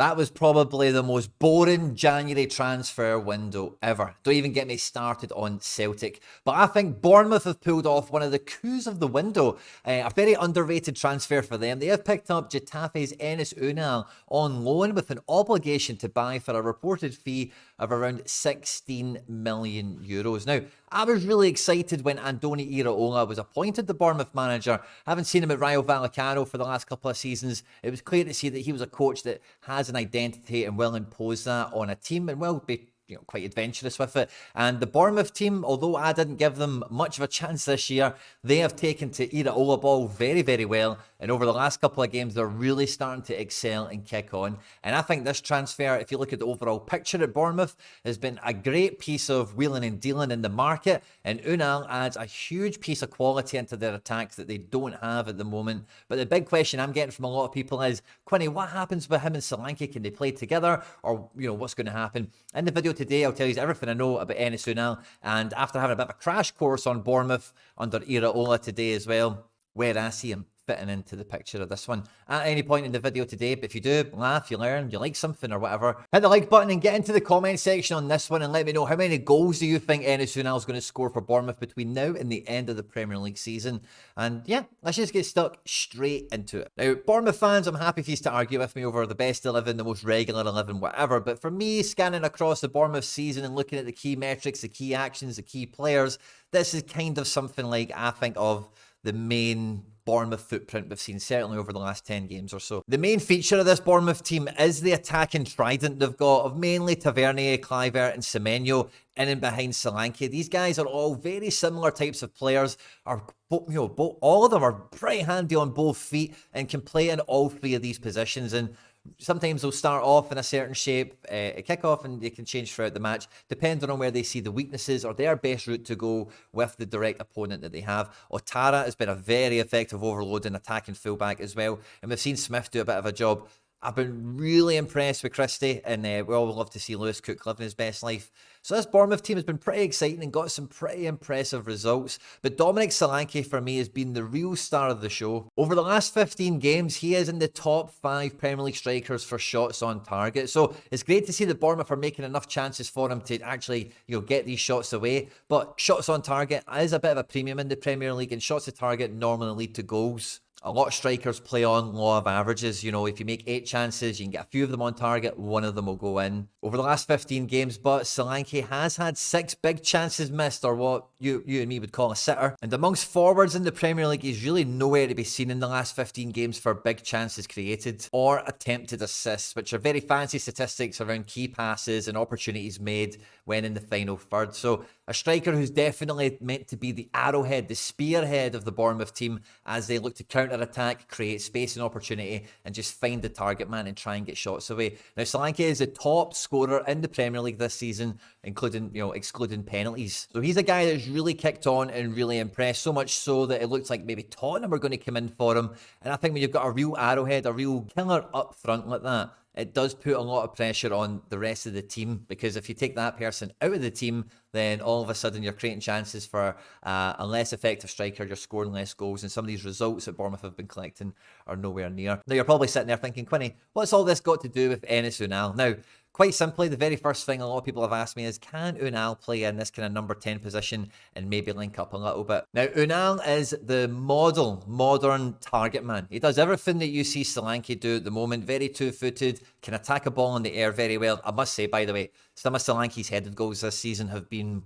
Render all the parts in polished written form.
That was probably the most boring January transfer window ever. Don't even get me started on Celtic. But I think Bournemouth have pulled off one of the coups of the window. A very underrated transfer for them. They have picked up Getafe's Enes Unal on loan with an obligation to buy for a reported fee of around 16 million euros. Now, I was really excited when Andoni Iraola was appointed the Bournemouth manager. Having seen him at Rayo Vallecano for the last couple of seasons, it was clear to see that he was a coach that has an identity and will impose that on a team and will be quite adventurous with it. And the Bournemouth team, although I didn't give them much of a chance this year, they have taken to Iraola ball very, very well. And over the last couple of games, they're really starting to excel and kick on. And I think this transfer, if you look at the overall picture at Bournemouth, has been a great piece of wheeling and dealing in the market. And Unal adds a huge piece of quality into their attacks that they don't have at the moment. But the big question I'm getting from a lot of people is, Quinny, what happens with him and Solanke? Can they play together? Or, what's going to happen? In the video today, I'll tell you everything I know about Enes Unal. And after having a bit of a crash course on Bournemouth under Iraola today as well, where I see him fitting into the picture of this one at any point in the video today. But if you do laugh, you learn, you like something or whatever, hit the like button and get into the comment section on this one and let me know how many goals do you think Enes Unal is going to score for Bournemouth between now and the end of the Premier League season. And yeah, let's just get stuck straight into it. Now, Bournemouth fans, I'm happy for you to argue with me over the best 11, the most regular 11, whatever. But for me, scanning across the Bournemouth season and looking at the key metrics, the key actions, the key players, this is kind of something like I think of the main Bournemouth footprint we've seen, certainly over the last 10 games or so. The main feature of this Bournemouth team is the attacking trident they've got of mainly Tavernier, Kluivert and Semenyo in and behind Solanke. These guys are all very similar types of players. All of them are pretty handy on both feet and can play in all three of these positions. And sometimes they'll start off in a certain shape at kickoff and they can change throughout the match depending on where they see the weaknesses or their best route to go with the direct opponent that they have. Otara has been a very effective overloading attacking fullback as well, and we've seen Smith do a bit of a job. I've been really impressed with Christie, and we all love to see Lewis Cook living his best life. So this Bournemouth team has been pretty exciting and got some pretty impressive results. But Dominic Solanke, for me, has been the real star of the show. Over the last 15 games, he is in the top 5 Premier League strikers for shots on target. So it's great to see that Bournemouth are making enough chances for him to actually, get these shots away. But shots on target is a bit of a premium in the Premier League, and shots on target normally lead to goals. A lot of strikers play on law of averages. If you make 8 chances, you can get a few of them on target, one of them will go in. Over the last 15 games, but Solanke has had 6 big chances missed, or what you and me would call a sitter. And amongst forwards in the Premier League, he's really nowhere to be seen in the last 15 games for big chances created or attempted assists, which are very fancy statistics around key passes and opportunities made when in the final third. So a striker who's definitely meant to be the arrowhead, the spearhead of the Bournemouth team as they look to counter-attack, create space and opportunity, and just find the target man and try and get shots away. Now, Solanke is the top scorer in the Premier League this season, including, excluding penalties. So he's a guy that's really kicked on and really impressed, so much so that it looks like maybe Tottenham are going to come in for him. And I think when you've got a real arrowhead, a real killer up front like that, it does put a lot of pressure on the rest of the team, because if you take that person out of the team, then all of a sudden you're creating chances for a less effective striker, you're scoring less goals, and some of these results that Bournemouth have been collecting are nowhere near. Now, you're probably sitting there thinking, Quinny, what's all this got to do with Enes Unal? Now, quite simply, the very first thing a lot of people have asked me is, can Unal play in this kind of number 10 position and maybe link up a little bit? Now, Unal is the modern target man. He does everything that you see Solanke do at the moment. Very two-footed, can attack a ball in the air very well. I must say, by the way, some of Solanke's headed goals this season have been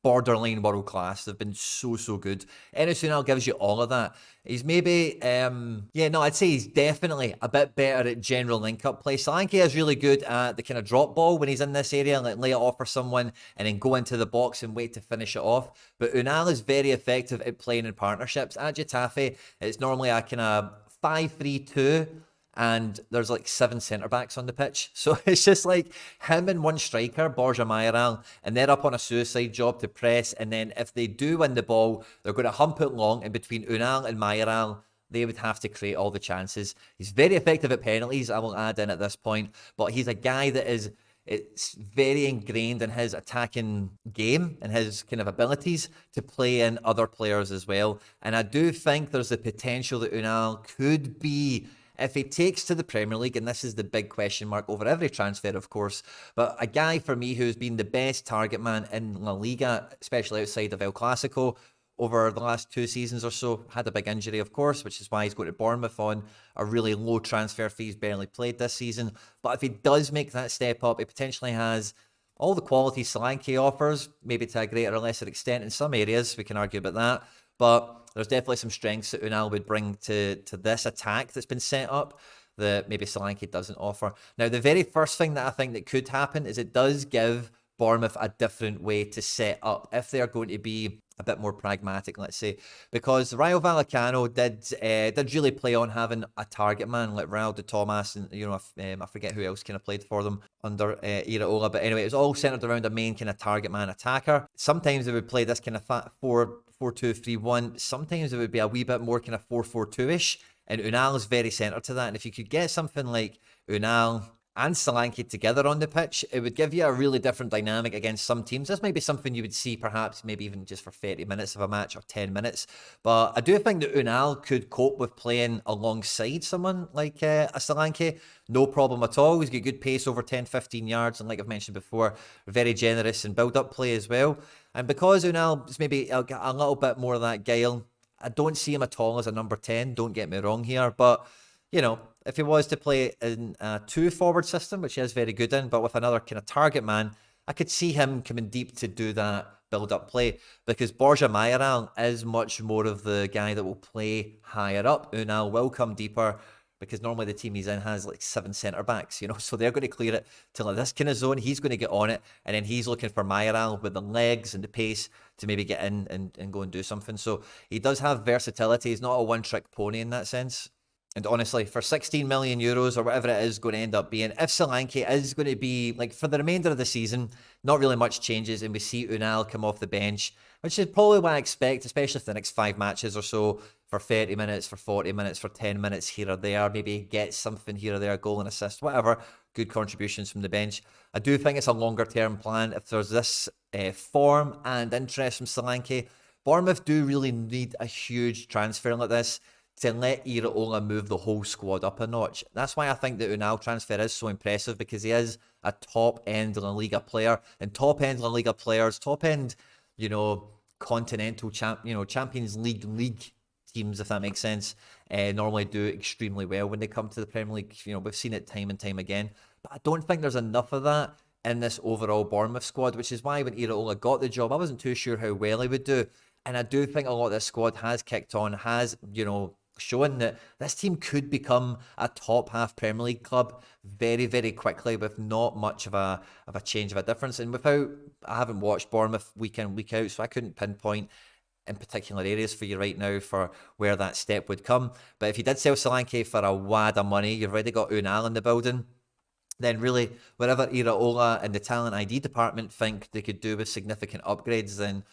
borderline world class. They've been so good. Enes Unal gives you all of that. He's maybe, I'd say he's definitely a bit better at general link-up play. Solanke is really good at the kind of drop ball when he's in this area, like lay it off for someone and then go into the box and wait to finish it off. But Unal is very effective at playing in partnerships. At Getafe, it's normally a kind of 5-3-2. And there's like 7 centre-backs on the pitch. So it's just like him and one striker, Borja Mayoral, and they're up on a suicide job to press. And then if they do win the ball, they're going to hump it long. And between Unal and Mayoral, they would have to create all the chances. He's very effective at penalties, I will add in at this point. But he's a guy that it's very ingrained in his attacking game and his kind of abilities to play in other players as well. And I do think there's the potential that Unal could be if he takes to the Premier League, and this is the big question mark over every transfer, of course, but a guy for me who's been the best target man in La Liga, especially outside of El Clasico, over the last 2 seasons or so, had a big injury, of course, which is why he's going to Bournemouth on a really low transfer fee. He's barely played this season. But if he does make that step up, he potentially has all the quality Solanke offers, maybe to a greater or lesser extent in some areas. We can argue about that. But there's definitely some strengths that Unal would bring to this attack that's been set up that maybe Solanke doesn't offer. Now, the very first thing that I think that could happen is it does give Bournemouth a different way to set up if they're going to be a bit more pragmatic, let's say, because Rayo Vallecano did really play on having a target man like Raul de Tomas, and I forget who else kind of played for them under Iraola, but anyway, it was all centered around a main kind of target man attacker. Sometimes they would play this kind of 4-2-3-1. Sometimes it would be a wee bit more kind of 4-4-2-ish, and Unal is very centered to that. And if you could get something like Unal and Solanke together on the pitch, it would give you a really different dynamic against some teams. This might be something you would see perhaps maybe even just for 30 minutes of a match or 10 minutes. But I do think that Unal could cope with playing alongside someone like a Solanke. No problem at all. He's got good pace over 10, 15 yards. And like I've mentioned before, very generous in build-up play as well. And because Unal is maybe a little bit more of that guile, I don't see him at all as a number 10. Don't get me wrong here. But if he was to play in a 2-forward system, which he is very good in, but with another kind of target man, I could see him coming deep to do that build-up play, because Borja Mayoral is much more of the guy that will play higher up. Unal will come deeper, because normally the team he's in has like 7 centre-backs, so they're going to clear it to like this kind of zone. He's going to get on it, and then he's looking for Mayoral with the legs and the pace to maybe get in and go and do something. So he does have versatility. He's not a one-trick pony in that sense. And honestly, for 16 million euros or whatever it is going to end up being, if Solanke is going to be, like, for the remainder of the season, not really much changes, and we see Unal come off the bench, which is probably what I expect, especially for the next 5 matches or so, for 30 minutes, for 40 minutes, for 10 minutes here or there, maybe get something here or there, goal and assist, whatever, good contributions from the bench. I do think it's a longer-term plan. If there's this form and interest from Solanke, Bournemouth do really need a huge transfer like this to let Iraola move the whole squad up a notch. That's why I think the Unal transfer is so impressive, because he is a top-end La Liga player. And top-end La Liga players, top-end, continental Champions League teams, if that makes sense, normally do extremely well when they come to the Premier League. We've seen it time and time again. But I don't think there's enough of that in this overall Bournemouth squad, which is why when Iraola got the job, I wasn't too sure how well he would do. And I do think a lot of this squad has kicked on, has, showing that this team could become a top half Premier League club very, very quickly, with not much of a change of a difference. And I haven't watched Bournemouth week in, week out, so I couldn't pinpoint in particular areas for you right now for where that step would come. But if you did sell Solanke for a wad of money, you've already got Unal in the building, then really wherever Iraola and the talent ID department think they could do with significant upgrades, then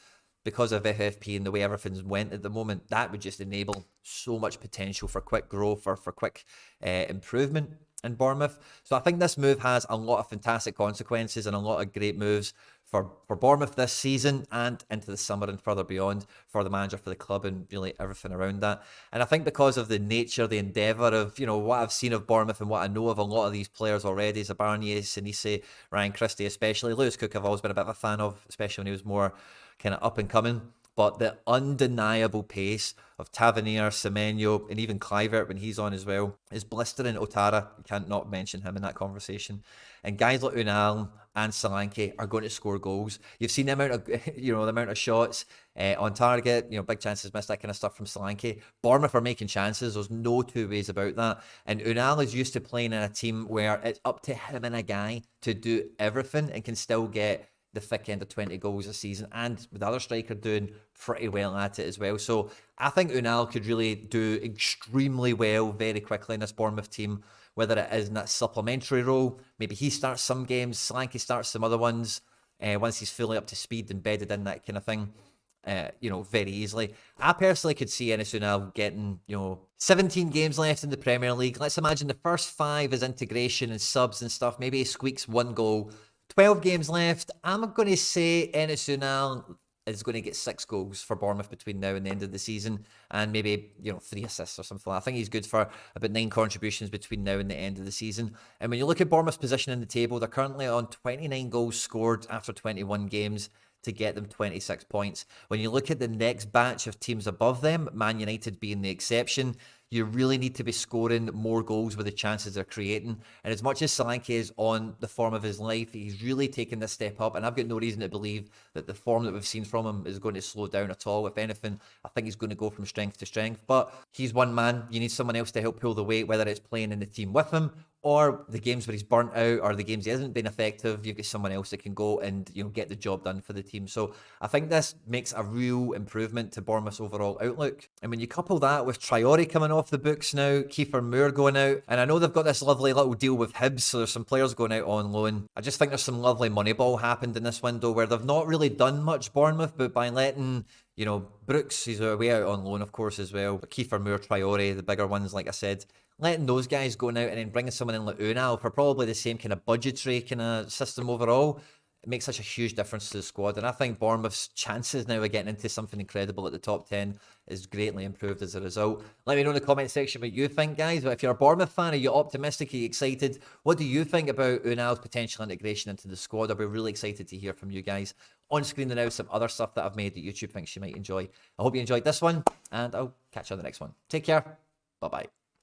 because of FFP and the way everything's went at the moment, that would just enable so much potential for quick growth or for quick improvement in Bournemouth. So I think this move has a lot of fantastic consequences and a lot of great moves for Bournemouth this season and into the summer and further beyond, for the manager, for the club, and really everything around that. And I think because of the nature, the endeavour of, what I've seen of Bournemouth and what I know of a lot of these players already, Zabarnyi, Sinise, Ryan Christie especially, Lewis Cook I've always been a bit of a fan of, especially when he was more kind of up and coming. But the undeniable pace of Tavernier, Semenyo, and even Kluivert when he's on as well is blistering. Otara, you can't not mention him in that conversation. And guys like Unal and Solanke are going to score goals. You've seen the amount of, the amount of shots on target, big chances missed, that kind of stuff from Solanke. Bournemouth are making chances. There's no two ways about that. And Unal is used to playing in a team where it's up to him and a guy to do everything and can still get the thick end of 20 goals a season, and with the other striker doing pretty well at it as well. So I think Unal could really do extremely well very quickly in this Bournemouth team, whether it is in that supplementary role. Maybe he starts some games, Solanke starts some other ones, once he's fully up to speed and bedded in, that kind of thing, very easily. I personally could see Enes Unal getting, 17 games left in the Premier League. Let's imagine the first 5 is integration and subs and stuff. Maybe he squeaks 1 goal. 12 games left. I'm going to say Enes Unal is going to get 6 goals for Bournemouth between now and the end of the season, and maybe 3 assists or something. I think he's good for about 9 contributions between now and the end of the season. And when you look at Bournemouth's position in the table, they're currently on 29 goals scored after 21 games to get them 26 points. When you look at the next batch of teams above them, Man United being the exception, you really need to be scoring more goals with the chances they're creating. And as much as Solanke is on the form of his life, he's really taken this step up. And I've got no reason to believe that the form that we've seen from him is going to slow down at all. If anything, I think he's going to go from strength to strength. But he's one man. You need someone else to help pull the weight, whether it's playing in the team with him or the games where he's burnt out or the games he hasn't been effective. You've got someone else that can go and get the job done for the team. So I think this makes a real improvement to Bournemouth's overall outlook. And when you couple that with Traore coming off the books now, Kiefer Moore going out, and I know they've got this lovely little deal with Hibs, so there's some players going out on loan. I just think there's some lovely money ball happened in this window where they've not really done much, Bournemouth, but by letting Brooks, he's way out on loan, of course, as well. But Kiefer Moore, Traore, the bigger ones, like I said, letting those guys go out and then bringing someone in like Unal for probably the same kind of budgetary kind of system overall, it makes such a huge difference to the squad. And I think Bournemouth's chances now of getting into something incredible at the top 10 is greatly improved as a result. Let me know in the comment section what you think, guys. But if you're a Bournemouth fan, are you optimistic? Are you excited? What do you think about Unal's potential integration into the squad? I'll be really excited to hear from you guys. On screen now, some other stuff that I've made that YouTube thinks you might enjoy. I hope you enjoyed this one, and I'll catch you on the next one. Take care. Bye-bye.